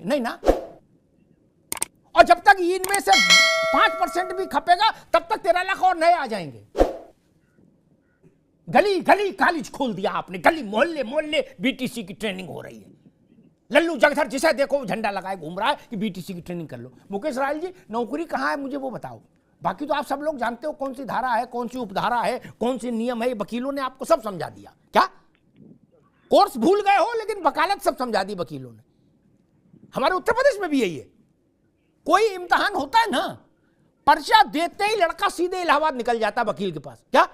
नहीं ना। और जब तक इनमें से 5% भी खपेगा तब तक 13 लाख और नए आ जाएंगे। गली गली कॉलेज खोल दिया आपने, गली मोहल्ले मोहल्ले बीटीसी की ट्रेनिंग हो रही है। लल्लू जगधर जिसे देखो झंडा लगाए घूम रहा है कि बीटीसी की ट्रेनिंग कर लो। मुकेश रायल जी, नौकरी कहाँ है मुझे वो बताओ। बाकी तो आप सब लोग जानते हो कौन सी धारा है, कौन सी उपधारा है, कौन सी नियम है, वकीलों ने आपको सब समझा दिया। क्या कोर्स भूल गए हो, लेकिन वकालत सब समझा दी वकीलों ने। हमारे उत्तर प्रदेश में भी यही है। कोई इम्तिहान होता है ना, पर्चा देते ही लड़का सीधे इलाहाबाद निकल जाता वकील के पास। क्या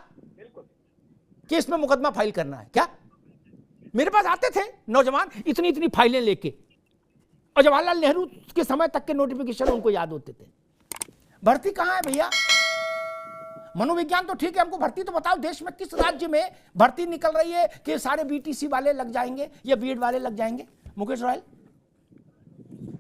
कि इसमें मुकदमा फाइल करना है। क्या मेरे पास आते थे नौजवान इतनी इतनी फाइलें लेके, और जवाहरलाल नेहरू के समय तक के नोटिफिकेशन उनको याद होते थे। भर्ती कहां है भैया? मनोविज्ञान तो ठीक है, हमको भर्ती तो बताओ। देश में किस राज्य में भर्ती निकल रही है कि सारे बीटीसी वाले लग जाएंगे या बीएड वाले लग जाएंगे? मुकेश रायल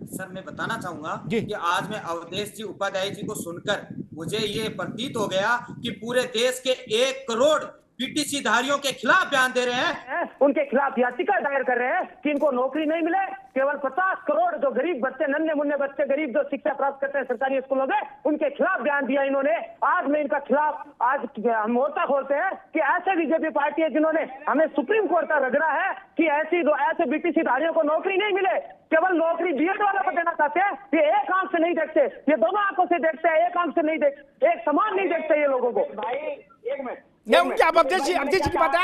सर, मैं बताना चाहूंगा कि आज मैं अवधेश जी उपाध्याय जी को सुनकर मुझे ये प्रतीत हो गया कि पूरे देश के 1 करोड़ बीटीसी धारियों के खिलाफ बयान दे रहे हैं, उनके खिलाफ याचिका दायर कर रहे हैं कि इनको नौकरी नहीं मिले। केवल 50 करोड़ जो गरीब बच्चे, नन्हे मुन्ने बच्चे, गरीब जो शिक्षा प्राप्त करते हैं सरकारी स्कूलों में, उनके खिलाफ बयान दिया इन्होंने। आज मैं इनका खिलाफ आज हम मोर्चा खोलते हैं कि ऐसे बीजेपी पार्टी है जिन्होंने हमें सुप्रीम कोर्ट का रगड़ा है कि ऐसे बीटीसी धारियों को नौकरी नहीं मिले, केवल नौकरी बीएड वालों को देना चाहते हैं। ये एक आंख से नहीं देखते, ये दोनों आंखों से देखते हैं, एक आंख से नहीं देखते, एक समान नहीं देखते ये लोगों को। भाई एक मिनट, उनके अवधेश जी की बात है,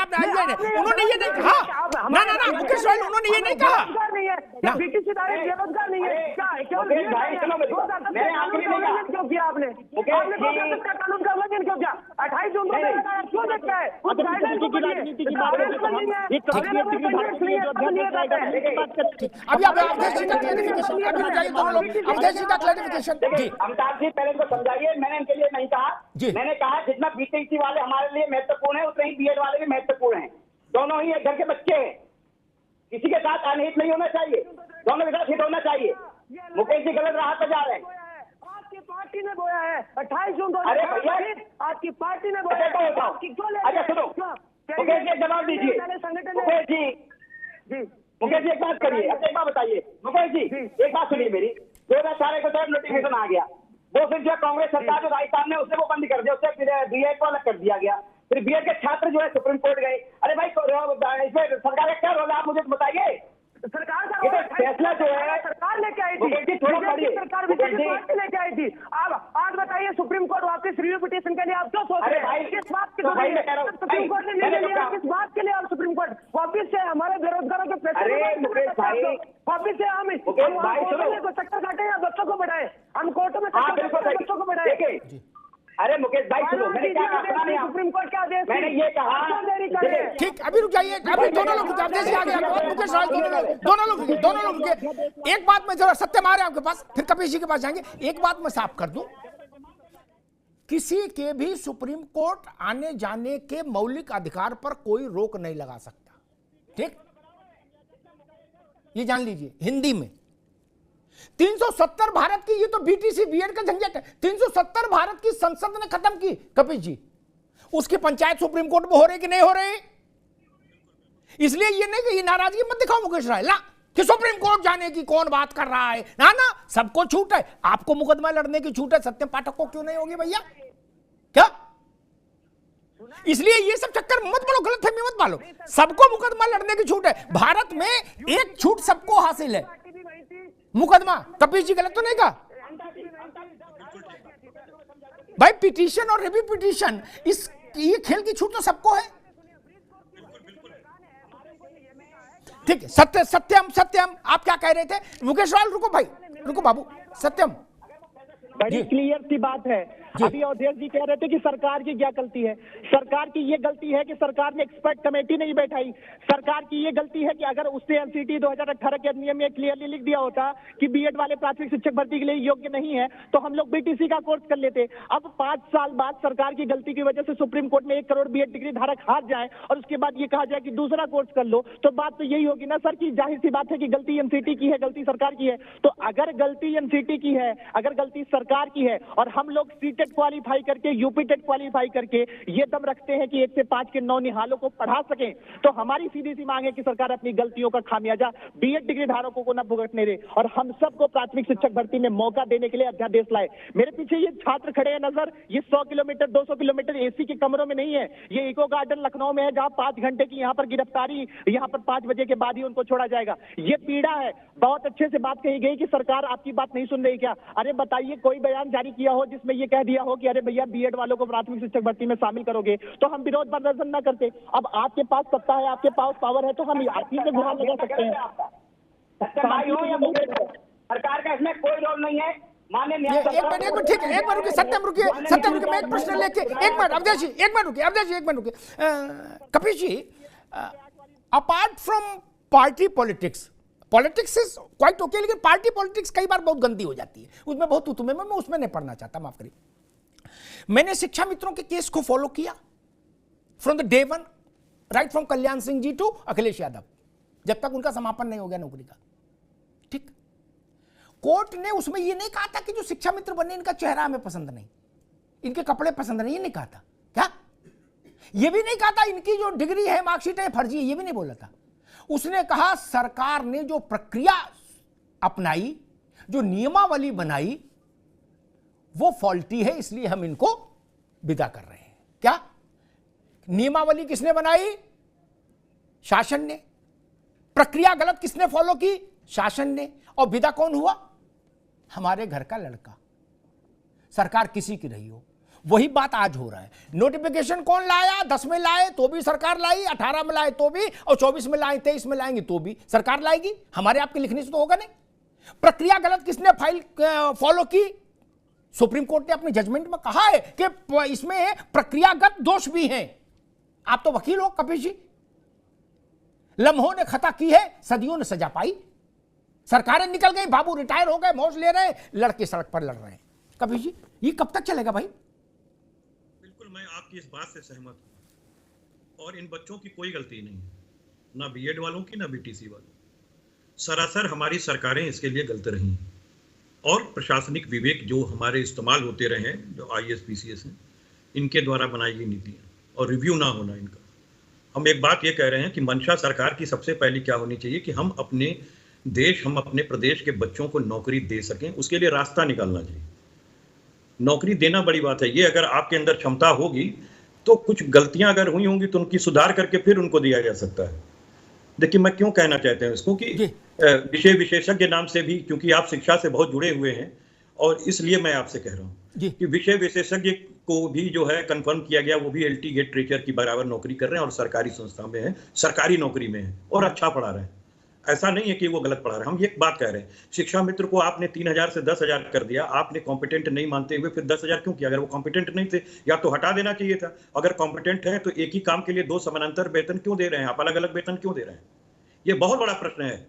उन्होंने ये नहीं कहा ना ना ना मुकेश रायल, उन्होंने ये नहीं कहा नहीं है बीटीसी धारी बेरोजगार नहीं है। क्या क्यों किया आपने? कानून का उल्लंघन क्यों किया? 28 जून क्यों देखता है? अभी आप अवधेश जी का क्लैरिफिकेशन, अवधेश जी का क्लैरिफिकेशन। अमिताभ जी पहले तो समझाइए, मैंने इनके लिए नहीं कहा। मैंने कहा जितना बीटीसी वाले हमारे लिए महत्वपूर्ण है उतने ही बीएड वाले भी महत्वपूर्ण हैं। दोनों ही एक घर के बच्चे हैं, किसी के साथ अनहित नहीं होना चाहिए, दोनों के साथ हित होना चाहिए। मुकेश जी गलत राह पर जा रहे हैं। आपकी पार्टी ने बोया है 28 जून। अरे भैया, आपकी पार्टी ने बोया है। अच्छा सुनो, मुकेश जी जवाब दीजिए। मुकेश जी एक बात करिए, अब एक बात बताइए। मुकेश जी एक बात सुनिए मेरी। 2018 को तरफ नोटिफिकेशन आ गया, वो फिर जो कांग्रेस सरकार जो राजस्थान ने उसने वो बंद कर दिया, उससे बीएड को अलग कर दिया गया। फिर बीएड के छात्र जो है सुप्रीम कोर्ट गए। अरे भाई इसमें सरकार का क्या रोल है, आप मुझे बताइए। सरकार का फैसला जो है सरकार लेके आई थी, सरकार बीजेपी लेके आई थी। आप आज बताइए सुप्रीम कोर्ट वापस रिव्यू पिटीशन के लिए आप क्यों सोच रहे हैं? किस बात के सुप्रीम कोर्ट ने निर्णय लिया? किस बात के लिए आप सुप्रीम कोर्ट वापिस से हमारे बेरोजगारों के वापिस से हम को चक्कर काटे या बच्चों को बढ़ाए? हम कोर्टों में बच्चों को बढ़ाए। अरे मुकेश भाई सुनो, मैंने क्या कहा? सुप्रीम कोर्ट क्या आदेश? मैंने ये कहा ठीक, अभी रुक जाइए, अभी दोनों लोग अवधेश जी आ गए, मुकेश रायल दोनों लोग एक बात में जरा सत्यम आ रहे हैं आपके पास, फिर कपिल जी के पास जाएंगे। एक बात मैं साफ कर दूं, किसी के भी सुप्रीम कोर्ट आने जाने के मौलिक अधिकार पर कोई रोक नहीं लगा सकता। ठीक, ये जान लीजिए। हिंदी में 370 भारत की, ये तो बीटीसी बीएड का झंझट है, 370 भारत की संसद ने खत्म की कपिल जी। उसकी पंचायत सुप्रीम कोर्ट में हो रही कि नहीं हो रही? इसलिए ये नहीं कि ये नाराजगी मत दिखाओ मुकेश रायल ना कि सुप्रीम कोर्ट जाने की कौन बात कर रहा है। ना ना, सबको छूट है, आपको मुकदमा लड़ने की छूट है, सत्यम पाठक को क्यों नहीं होगी भैया? क्या? इसलिए ये सब चक्कर मत बोलो, गलतफहमी मत पालो। सबको मुकदमा लड़ने की छूट है। भारत में एक छूट सबको हासिल है, मुकदमा। कपिल जी गलत तो नहीं कहा भाई? पिटीशन और रिव्यू पिटीशन, इस ये खेल की छूट तो सबको है। ठीक है, सत्यम आप क्या कह रहे थे? मुकेश रायल रुको भाई, रुको बाबू। सत्यम बड़ी क्लियर सी बात है। अभी अवधेश जी कह रहे थे कि सरकार की क्या गलती है। सरकार की ये गलती है कि सरकार ने एक्सपर्ट कमेटी नहीं बैठाई। सरकार की ये गलती है कि अगर उसने एनसीटी 2018 के अधिनियम में क्लियरली लिख दिया होता कि बीएड वाले प्राथमिक शिक्षक भर्ती के लिए योग्य नहीं है, तो हम लोग बीटीसी का कोर्स कर लेते। अब 5 साल बाद सरकार की गलती की वजह से सुप्रीम कोर्ट में 1 करोड़ बीएड डिग्री धारक हार जाए और उसके बाद ये कहा जाए कि दूसरा कोर्स कर लो, तो बात तो यही होगी ना सर कि जाहिर सी बात है कि गलती एनसीटी की है, गलती सरकार की है। तो अगर गलती एनसीटी की है, अगर गलती सरकार सरकार की है, और हम लोग सीटेट क्वालिफाई करके, यूपी टेट क्वालिफाई करके ये दम रखते हैं कि 1 से 5 के नौनिहालों को पढ़ा सकें, तो हमारी सीधी सी मांग है कि सरकार अपनी गलतियों का खामियाजा बीएड डिग्री धारकों को न भुगतने दे और हम सबको प्राथमिक शिक्षक भर्ती में मौका देने के लिए अध्यादेश लाए। मेरे पीछे ये छात्र खड़े हैं नजर, ये 100 किलोमीटर 200 किलोमीटर एसी के कमरों में नहीं है, ये इको गार्डन लखनऊ में है जहां 5 घंटे की यहाँ पर गिरफ्तारी, यहाँ पर 5 बजे के बाद ही उनको छोड़ा जाएगा। ये पीड़ा है। बहुत अच्छे से बात कही गई कि सरकार आपकी बात नहीं सुन रही क्या? अरे बताइए, कोई बयान जारी किया हो जिसमें ये कह दिया हो कि अरे भैया बीएड वालों को प्राथमिक शिक्षक भर्ती में शामिल करोगे तो हम विरोध प्रदर्शन न करते। अब आपके पास सत्ता है, आपके पास पावर है, तो हम आपकी से गुहार लगा सकते हैं। भाई हो या सरकार का इसमें कोई रोल नहीं है। माननीय एक मिनट ठीक है, एक मिनट रुकिए, सत्यम रुकिए, मैं एक प्रश्न लेके, एक मिनट अवधेश जी, एक मिनट रुकिए। Kapil ji, apart from party politics is quite okay, लेकिन पार्टी पॉलिटिक्स कई बार बहुत गंदी हो जाती है, उसमें बहुत उतुमे मैं उसमें नहीं पढ़ना चाहता, माफ करिए। मैंने शिक्षा मित्रों के केस को फॉलो किया from the day one, right from Kalyan Singh ji to Akhilesh Yadav, जब तक उनका समापन नहीं हो गया नौकरी का। ठीक, कोर्ट ने उसमें यह नहीं कहा था कि जो शिक्षा मित्र बने इनका चेहरा हमें पसंद नहीं, इनके कपड़े पसंद नहीं, ये नहीं कहा था। क्या? ये भी नहीं कहा था इनकी जो डिग्री है, मार्कशीट है, फर्जी है, ये भी नहीं बोला था। उसने कहा सरकार ने जो प्रक्रिया अपनाई, जो नियमावली बनाई, वो फॉल्टी है, इसलिए हम इनको विदा कर रहे हैं। क्या नियमावली किसने बनाई? शासन ने। प्रक्रिया गलत किसने फॉलो की? शासन ने। और विदा कौन हुआ? हमारे घर का लड़का। सरकार किसी की रही हो, वही बात आज हो रहा है। नोटिफिकेशन कौन लाया? 10 में लाए तो भी सरकार लाई, 18 में लाए तो भी, और 24 में लाए, 23 में लाएंगे तो भी सरकार लाएगी। हमारे आपके लिखने से तो होगा नहीं। प्रक्रिया गलत किसने फॉलो की? सुप्रीम कोर्ट ने अपने जजमेंट में कहा है कि इसमें प्रक्रियागत दोष भी हैं। आप तो वकील हो कपिल जी, लम्हों ने खता की है, सदियों ने सजा पाई। सरकारें निकल गई, बाबू रिटायर हो गए, मौज ले रहे, लड़के सड़क पर लड़ रहे हैं। कपिल जी, ये कब तक चलेगा भाई? बिल्कुल, मैं आपकी इस बात से सहमत हूं, और इन बच्चों की कोई गलती नहीं है, ना बीएड वालों की, ना बीटीसी वालों। सरासर हमारी सरकारें इसके लिए गलत रही हैं, और प्रशासनिक विवेक जो हमारे इस्तेमाल होते रहे हैं, जो आईएएस पीसीएस हैं, इनके द्वारा बनाई गई नीतियां और रिव्यू ना होना इनका। हम एक बात ये कह रहे हैं कि मंशा सरकार की सबसे पहली क्या होनी चाहिए कि हम अपने देश, हम अपने प्रदेश के बच्चों को नौकरी दे सकें, उसके लिए रास्ता निकालना चाहिए। नौकरी देना बड़ी बात है, ये अगर आपके अंदर क्षमता होगी तो कुछ गलतियां अगर हुई होंगी तो उनकी सुधार करके फिर उनको दिया जा सकता है। देखिए, मैं क्यों कहना चाहते हैं इसको कि विषय विशेषज्ञ नाम से भी, क्योंकि आप शिक्षा से बहुत जुड़े हुए हैं, और इसलिए मैं आपसे कह रहा हूं कि विषय विशेषज्ञ को भी जो है कंफर्म किया गया, वो भी एलटी गेट टीचर की बराबर नौकरी कर रहे हैं और सरकारी संस्था में है, सरकारी नौकरी में है और अच्छा पढ़ा रहे हैं। ऐसा नहीं है कि वो गलत पढ़ा रहे हैं। हम ये बात कह रहे हैं, शिक्षा मित्र को आपने 3000 से 10,000 कर दिया, आपने कॉम्पिटेंट नहीं मानते हुए फिर 10,000 क्यों किया? अगर वो कॉम्पिटेंट नहीं थे या तो हटा देना चाहिए था। अगर कॉम्पिटेंट है तो एक ही काम के लिए 2 समानांतर वेतन क्यों दे रहे हैं आप? अलग अलग वेतन क्यों दे रहे हैं? ये बहुत बड़ा प्रश्न है,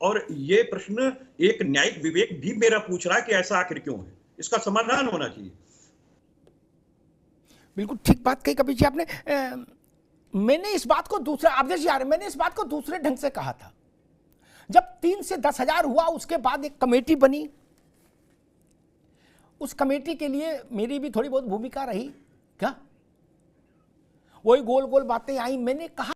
और ये प्रश्न एक न्यायिक विवेक भी मेरा पूछ रहा है कि ऐसा आखिर क्यों है, इसका समाधान होना चाहिए। बिल्कुल ठीक बात कही कपिल जी आपने। मैंने इस बात को दूसरा, अवधेश यार, मैंने इस बात को दूसरे ढंग से कहा था। जब 3 से 10,000 हुआ, उसके बाद एक कमेटी बनी, उस कमेटी के लिए मेरी भी थोड़ी बहुत भूमिका रही। क्या वही गोल गोल बातें आई। मैंने कहा